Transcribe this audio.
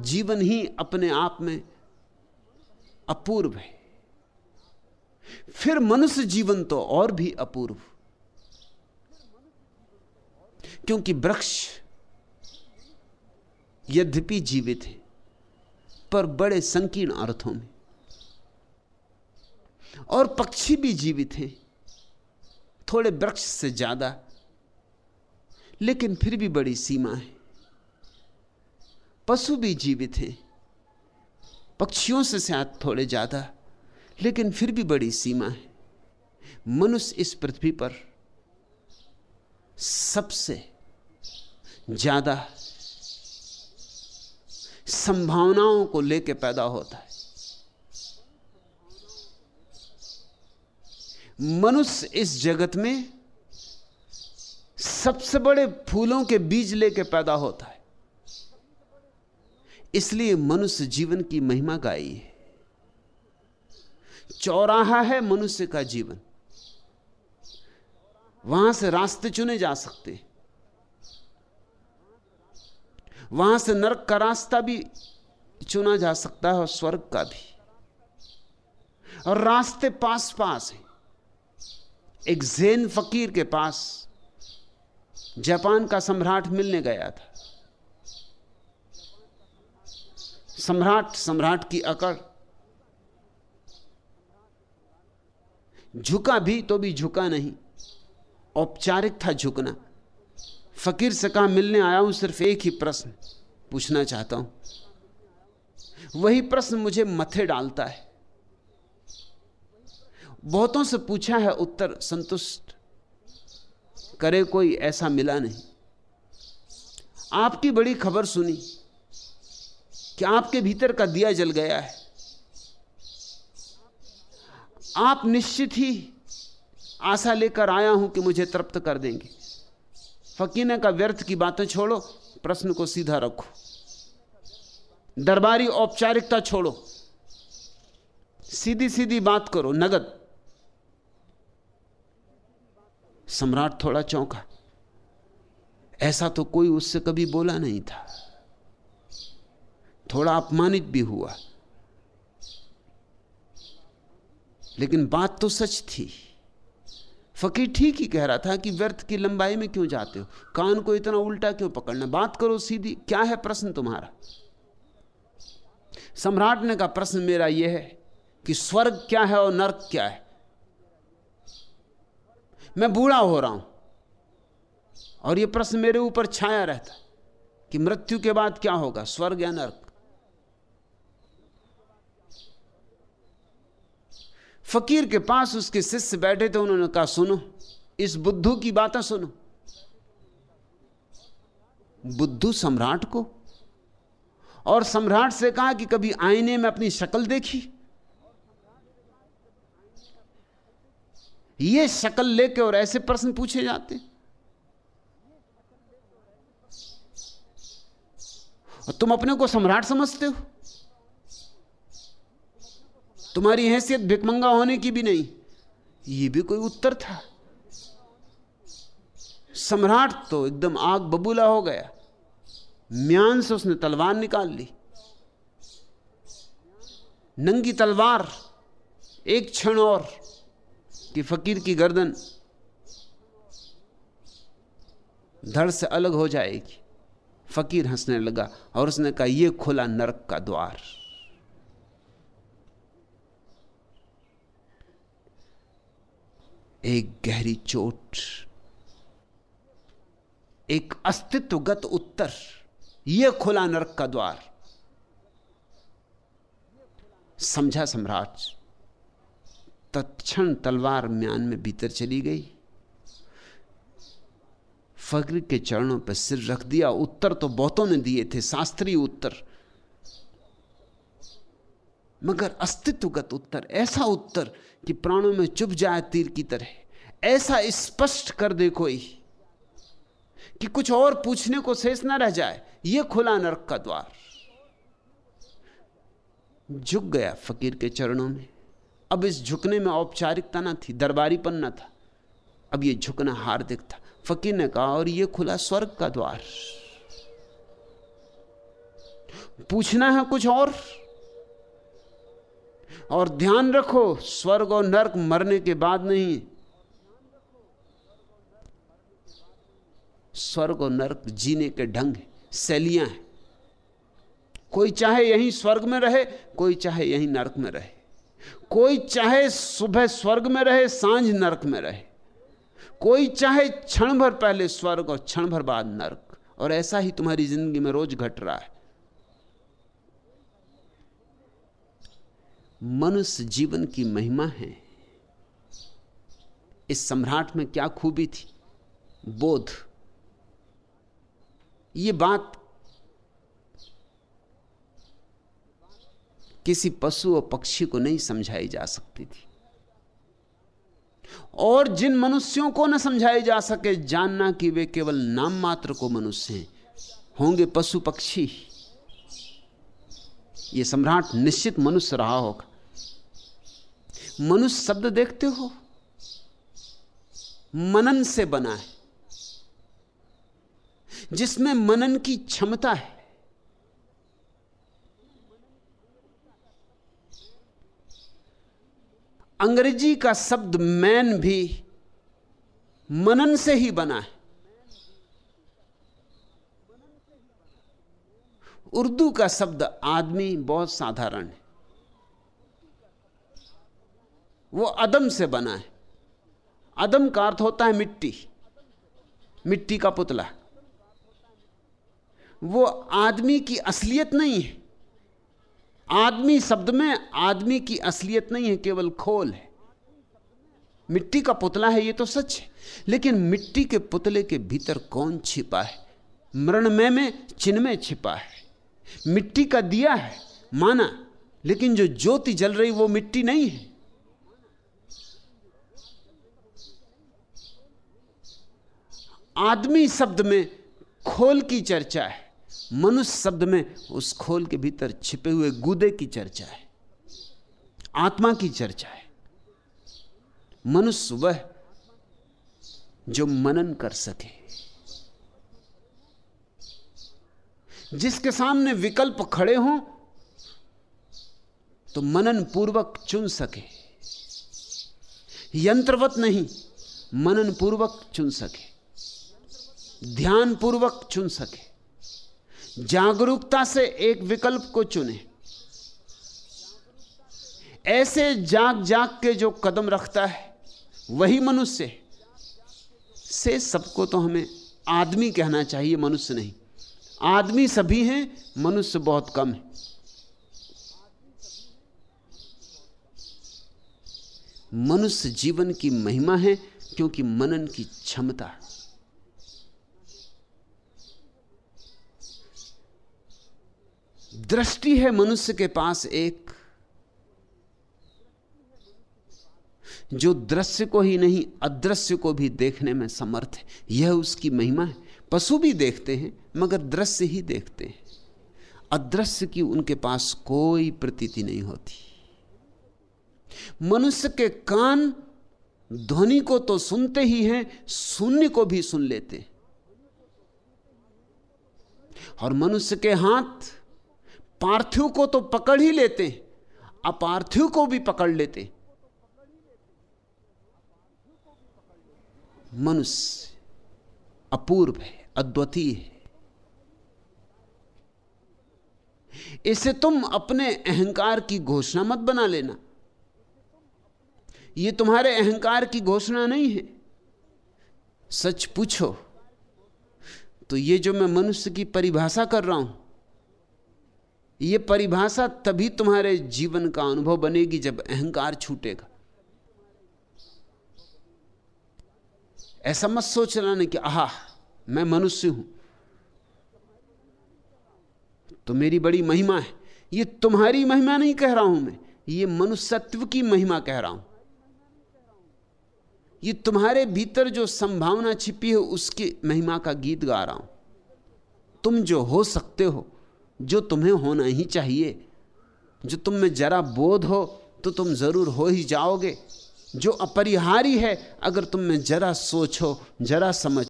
जीवन ही अपने आप में अपूर्व है, फिर मनुष्य जीवन तो और भी अपूर्व, क्योंकि वृक्ष यद्यपि जीवित है पर बड़े संकीर्ण अर्थों में, और पक्षी भी जीवित हैं थोड़े वृक्ष से ज्यादा, लेकिन फिर भी बड़ी सीमा है। पशु भी जीवित हैं पक्षियों से शायद थोड़े ज्यादा, लेकिन फिर भी बड़ी सीमा है। मनुष्य इस पृथ्वी पर सबसे ज्यादा संभावनाओं को लेकर पैदा होता है। मनुष्य इस जगत में सबसे बड़े फूलों के बीज लेकर पैदा होता है, इसलिए मनुष्य जीवन की महिमा गाई है। चौराहा है मनुष्य का जीवन, वहां से रास्ते चुने जा सकते, वहां से नरक का रास्ता भी चुना जा सकता है और स्वर्ग का भी, और रास्ते पास पास हैं। एक ज़ेन फकीर के पास जापान का सम्राट मिलने गया था। सम्राट की अकड़, झुका भी तो भी झुका नहीं, औपचारिक था झुकना। फकीर से कहा मिलने आया हूं, सिर्फ एक ही प्रश्न पूछना चाहता हूं। वही प्रश्न मुझे मथे डालता है। बहुतों से पूछा है, उत्तर संतुष्ट करे कोई ऐसा मिला नहीं। आपकी बड़ी खबर सुनी कि आपके भीतर का दिया जल गया है, आप निश्चित ही आशा लेकर आया हूं कि मुझे तृप्त कर देंगे। फकीर ने कहा व्यर्थ की बातें छोड़ो, प्रश्न को सीधा रखो, दरबारी औपचारिकता छोड़ो, सीधी सीधी बात करो, नगद। सम्राट थोड़ा चौंका, ऐसा तो कोई उससे कभी बोला नहीं था, थोड़ा अपमानित भी हुआ, लेकिन बात तो सच थी। फकीर ठीक ही कह रहा था कि व्यर्थ की लंबाई में क्यों जाते हो, कान को इतना उल्टा क्यों पकड़ना, बात करो सीधी, क्या है प्रश्न तुम्हारा। सम्राट ने कहा प्रश्न मेरा यह है कि स्वर्ग क्या है और नरक क्या है। मैं बूढ़ा हो रहा हूं और यह प्रश्न मेरे ऊपर छाया रहता कि मृत्यु के बाद क्या होगा, स्वर्ग या नरक। फकीर के पास उसके शिष्य बैठे थे, उन्होंने कहा सुनो, इस बुद्धू की बातें सुनो। बुद्धू सम्राट को, और सम्राट से कहा कि कभी आईने में अपनी शक्ल देखी। ये शक्ल लेके और ऐसे प्रश्न पूछे जाते, और तुम अपने को सम्राट समझते हो। तुम्हारी हैसियत भिकमंगा होने की भी नहीं। ये भी कोई उत्तर था? सम्राट तो एकदम आग बबूला हो गया, म्यान से उसने तलवार निकाल ली, नंगी तलवार, एक क्षण और कि फकीर की गर्दन धड़ से अलग हो जाएगी। फकीर हंसने लगा और उसने कहा यह खुला नरक का द्वार। एक गहरी चोट, एक अस्तित्वगत उत्तर, यह खुला नरक का द्वार। समझा सम्राट, तत्क्षण तलवार म्यान में भीतर चली गई, फकीर के चरणों पर सिर रख दिया। उत्तर तो बहुतों ने दिए थे, शास्त्रीय उत्तर, मगर अस्तित्वगत उत्तर, ऐसा उत्तर कि प्राणों में चुभ जाए तीर की तरह, ऐसा स्पष्ट कर दे कोई कि कुछ और पूछने को शेष ना रह जाए। यह खुला नरक का द्वार। झुक गया फकीर के चरणों में। अब इस झुकने में औपचारिकता ना थी, दरबारीपन ना था, अब यह झुकना हार्दिक था। फकीर ने कहा और यह खुला स्वर्ग का द्वार। पूछना है कुछ और ध्यान रखो, स्वर्ग और नरक मरने के बाद नहीं, स्वर्ग और नरक जीने के ढंग है, शैलियां हैं। कोई चाहे यहीं स्वर्ग में रहे, कोई चाहे यहीं नरक में रहे, कोई चाहे सुबह स्वर्ग में रहे, सांझ नरक में रहे, कोई चाहे क्षण भर पहले स्वर्ग और क्षण भर बाद नरक। और ऐसा ही तुम्हारी जिंदगी में रोज घट रहा है। मनुष्य जीवन की महिमा है। इस सम्राट में क्या खूबी थी? बोध। ये बात किसी पशु और पक्षी को नहीं समझाई जा सकती थी, और जिन मनुष्यों को न समझाई जा सके, जानना कि वे केवल नाम मात्र को मनुष्य हैं, होंगे पशु पक्षी। ये सम्राट निश्चित मनुष्य रहा होगा। मनुष्य शब्द देखते हो, मनन से बना है, जिसमें मनन की क्षमता है। अंग्रेजी का शब्द मैन भी मनन से ही बना है। उर्दू का शब्द आदमी बहुत साधारण है, वो अदम से बना है। अदम का अर्थ होता है मिट्टी, मिट्टी का पुतला। वो आदमी की असलियत नहीं है। आदमी शब्द में आदमी की असलियत नहीं है, केवल खोल है। मिट्टी का पुतला है, ये तो सच है, लेकिन मिट्टी के पुतले के भीतर कौन छिपा है? मृण्मय में चिन्मय छिपा है। मिट्टी का दिया है माना, लेकिन जो ज्योति जल रही वो मिट्टी नहीं है। आदमी शब्द में खोल की चर्चा है, मनुष्य शब्द में उस खोल के भीतर छिपे हुए गूदे की चर्चा है, आत्मा की चर्चा है। मनुष्य वह जो मनन कर सके, जिसके सामने विकल्प खड़े हों तो मनन पूर्वक चुन सके, यंत्रवत नहीं, मनन पूर्वक चुन सके, ध्यान पूर्वक चुन सके, जागरूकता से एक विकल्प को चुने। ऐसे जाग जाग के जो कदम रखता है वही मनुष्य है। से सबको तो हमें आदमी कहना चाहिए, मनुष्य नहीं। आदमी सभी हैं, मनुष्य बहुत कम है। मनुष्य जीवन की महिमा है क्योंकि मनन की क्षमता है। दृष्टि है मनुष्य के पास एक, जो दृश्य को ही नहीं अदृश्य को भी देखने में समर्थ है। यह उसकी महिमा है। पशु भी देखते हैं मगर दृश्य ही देखते हैं, अदृश्य की उनके पास कोई प्रतीति नहीं होती। मनुष्य के कान ध्वनि को तो सुनते ही हैं, शून्य को भी सुन लेते हैं। और मनुष्य के हाथ पार्थिव को तो पकड़ ही लेते हैं, अपार्थिव को भी पकड़ लेते हैं। मनुष्य अपूर्व है, अद्वितीय है। इसे तुम अपने अहंकार की घोषणा मत बना लेना। यह तुम्हारे अहंकार की घोषणा नहीं है। सच पूछो तो ये जो मैं मनुष्य की परिभाषा कर रहा हूं, यह परिभाषा तभी तुम्हारे जीवन का अनुभव बनेगी जब अहंकार छूटेगा। ऐसा मत सोच लेना कि आहा मैं मनुष्य हूं तो मेरी बड़ी महिमा है। ये तुम्हारी महिमा नहीं कह रहा हूं मैं, ये मनुष्यत्व की महिमा कह रहा हूं। ये तुम्हारे भीतर जो संभावना छिपी है उसकी महिमा का गीत गा रहा हूं। तुम जो हो सकते हो, जो तुम्हें होना ही चाहिए, जो तुम में जरा बोध हो तो तुम जरूर हो ही जाओगे, जो अपरिहार्य है अगर तुम में जरा सोचो, जरा समझ